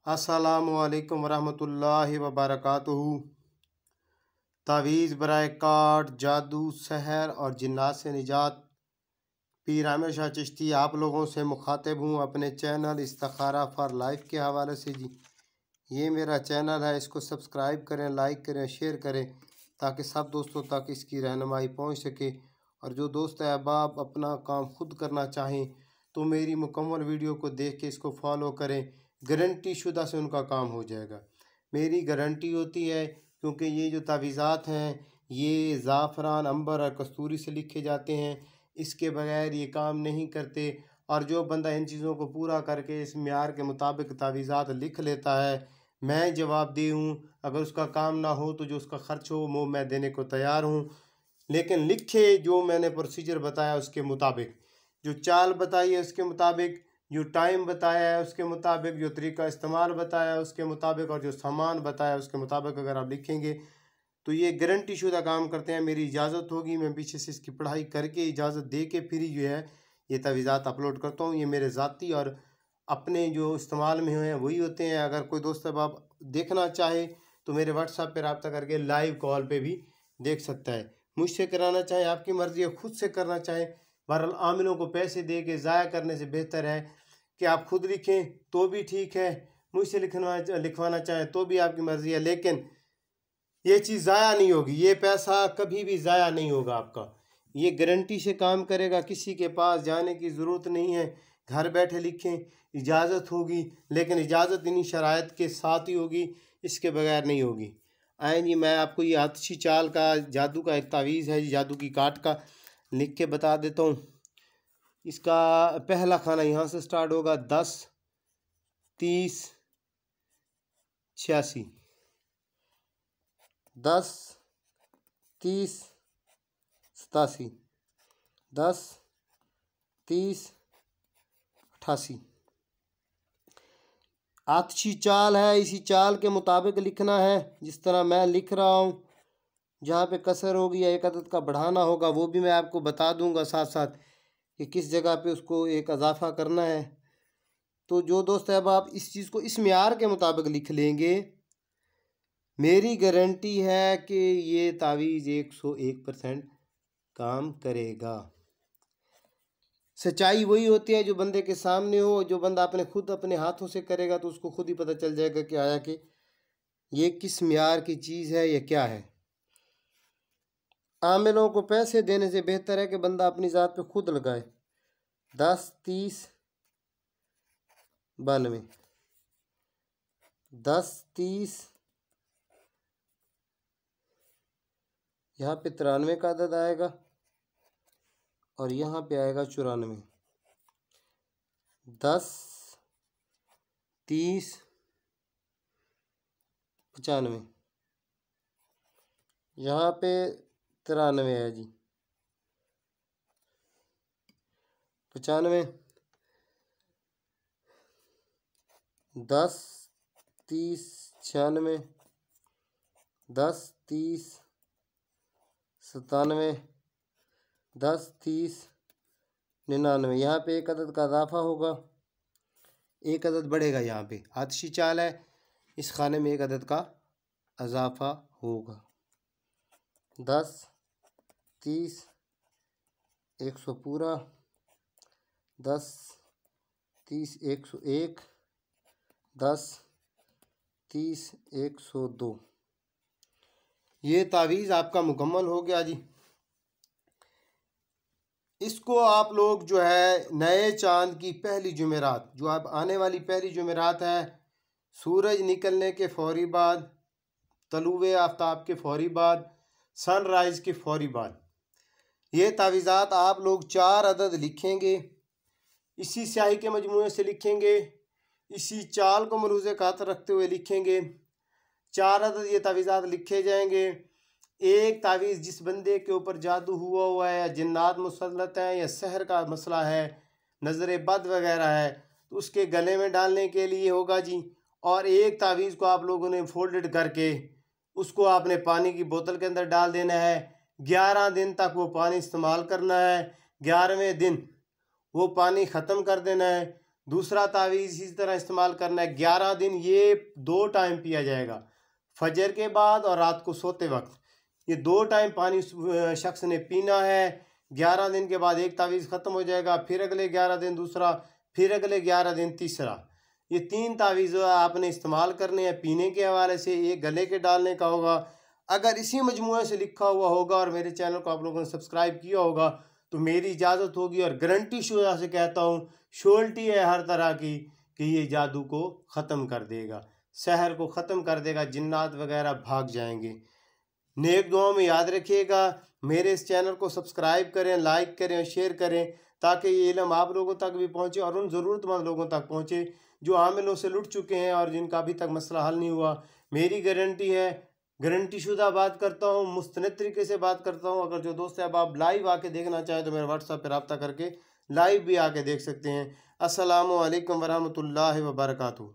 अस्सलामुअलैकुम वरहमतुल्लाहि वबरकातुहू। तावीज़ बराए काट, जादू, सहर और जिन्नात से निजात। पीर आमिर शाह चिश्ती आप लोगों से मुखातिब हूँ अपने चैनल इस्तिखारा फॉर लाइफ के हवाले से। जी, ये मेरा चैनल है, इसको सब्सक्राइब करें, लाइक करें, शेयर करें ताकि सब दोस्तों तक इसकी रहनुमाई पहुँच सके। और जो दोस्त अहबाब अपना काम खुद करना चाहें तो मेरी मुकम्मल वीडियो को देख के इसको फॉलो करें। गारंटी शुदा से उनका काम हो जाएगा। मेरी गारंटी होती है क्योंकि ये जो तावीज़ात हैं ये ज़ाफ़रान, अंबर और कस्तूरी से लिखे जाते हैं। इसके बगैर ये काम नहीं करते। और जो बंदा इन चीज़ों को पूरा करके इस मेयार के मुताबिक तावीज़ात लिख लेता है, मैं जवाबदेह हूँ। अगर उसका काम ना हो तो जो उसका ख़र्च हो वो मैं देने को तैयार हूँ। लेकिन लिखे जो मैंने प्रोसीजर बताया उसके मुताबिक, जो चाल बताई है उसके मुताबिक, जो टाइम बताया है उसके मुताबिक, जो तरीका इस्तेमाल बताया है उसके मुताबिक और जो सामान बताया है उसके मुताबिक अगर आप लिखेंगे तो ये गारंटी शुदा काम करते हैं। मेरी इजाज़त होगी, मैं पीछे से इसकी पढ़ाई करके इजाज़त दे के फिर ही जो है ये तावीज़ात अपलोड करता हूँ। ये मेरे ज़ाती और अपने जो इस्तेमाल में हुए हैं वही होते हैं। अगर कोई दोस्त अब आप देखना चाहे तो मेरे व्हाट्सएप पर रब्ता करके लाइव कॉल पे भी देख सकता है। मुझसे कराना चाहे आपकी मर्ज़ी है, खुद से करना चाहे। बहरहाल आमिलों को पैसे दे के ज़ाया करने से बेहतर है कि आप खुद लिखें तो भी ठीक है, मुझसे लिखवाना चाहें तो भी आपकी मर्ज़ी है। लेकिन ये चीज़ ज़ाया नहीं होगी, ये पैसा कभी भी ज़ाया नहीं होगा आपका। ये गारंटी से काम करेगा, किसी के पास जाने की ज़रूरत नहीं है। घर बैठे लिखें, इजाज़त होगी, लेकिन इजाज़त इन्हीं शराइत के साथ ही होगी, इसके बगैर नहीं होगी। आए जी, मैं आपको ये आतिशी चाल का जादू का एक तावीज़ है, जादू की काट का लिख के बता देता हूँ। इसका पहला खाना यहाँ से स्टार्ट होगा 10 30 86। 10 30 87, 10 30 88। आतिशी चाल है, इसी चाल के मुताबिक लिखना है जिस तरह मैं लिख रहा हूँ। जहाँ पे कसर होगी या एक अदद का बढ़ाना होगा वो भी मैं आपको बता दूंगा साथ साथ कि किस जगह पे उसको एक इजाफा करना है। तो जो दोस्त है अब आप इस चीज़ को इस मेयार के मुताबिक लिख लेंगे, मेरी गारंटी है कि ये तावीज़ 101% काम करेगा। सच्चाई वही होती है जो बंदे के सामने हो। जो बंदा अपने हाथों से करेगा तो उसको खुद ही पता चल जाएगा कि आया कि ये किस मेयार की चीज़ है, ये क्या है। आमिलों को पैसे देने से बेहतर है कि बंदा अपनी ज़ात पे खुद लगाए। 10 30 92, 10 30 यहाँ पे 93 का अदद आएगा और यहाँ पे आएगा 94। 10 30 95, यहाँ पे 93 है जी। 95, 10 30 96, 10 30 97, 10 30 99। यहाँ पे एक अदद का इजाफा होगा, एक अदद बढ़ेगा। यहाँ पे आतिशी चाल है, इस खाने में एक अदद का इजाफा होगा। 10 30 100 पूरा, 10 30 101, 10 30 102। ये तावीज़ आपका मुकम्मल हो गया जी। इसको आप लोग जो है नए चांद की पहली जुमेरात, जो अब आने वाली पहली जुमेरात है, सूरज निकलने के फौरी बाद, तलुए आफ्ताब के फौरी बाद, सनराइज़ के फौरी बाद, ये तावीज़ात आप लोग 4 अदद लिखेंगे। इसी स्याही के मजमूए से लिखेंगे, इसी चाल को मरूज़े खातर रखते हुए लिखेंगे। 4 अदद ये तावीज़ात लिखे जाएंगे। एक तावीज़ जिस बंदे के ऊपर जादू हुआ है या जिन्नात मुसल्लत है या सहर का मसला है, नज़र बद वगैरह है, तो उसके गले में डालने के लिए होगा जी। और एक तावीज़ को आप लोगों ने फोल्डेड करके उसको आपने पानी की बोतल के अंदर डाल देना है। 11 दिन तक वो पानी इस्तेमाल करना है। 11वें दिन वो पानी ख़त्म कर देना है। दूसरा तावीज़ इसी तरह इस्तेमाल करना है। 11 दिन ये 2 टाइम पिया जाएगा, फजर के बाद और रात को सोते वक्त। ये 2 टाइम पानी उस शख्स ने पीना है। 11 दिन के बाद एक तावीज़ ख़त्म हो जाएगा, फिर अगले 11 दिन दूसरा, फिर अगले 11 दिन तीसरा। ये 3 तावीज़ आपने इस्तेमाल करने हैं पीने के हवाले से, एक गले के डालने का होगा। अगर इसी मजमूए से लिखा हुआ होगा और मेरे चैनल को आप लोगों ने सब्सक्राइब किया होगा तो मेरी इजाज़त होगी, और गारंटी शुदा से कहता हूँ, श्योरिटी है हर तरह की, कि ये जादू को ख़त्म कर देगा, सहर को ख़त्म कर देगा, जिन्नात वगैरह भाग जाएंगे। नेक दुआओं में याद रखिएगा। मेरे इस चैनल को सब्सक्राइब करें, लाइक करें और शेयर करें, ताकि ये इल्म आप लोगों तक भी पहुँचे और उन ज़रूरतमंद लोगों तक पहुँचे जो आमिलों से लुट चुके हैं और जिनका अभी तक मसला हल नहीं हुआ। मेरी गारंटी है, गारंटी शुदा बात करता हूँ, मुस्तनद तरीके से बात करता हूँ। अगर जो दोस्त है अब आप लाइव आके देखना चाहें तो मेरे व्हाट्सएप पर रब्ता करके लाइव भी आके देख सकते हैं। अस्सलामु अलैकुम वरहमतुल्लाहि वबरकातुहू।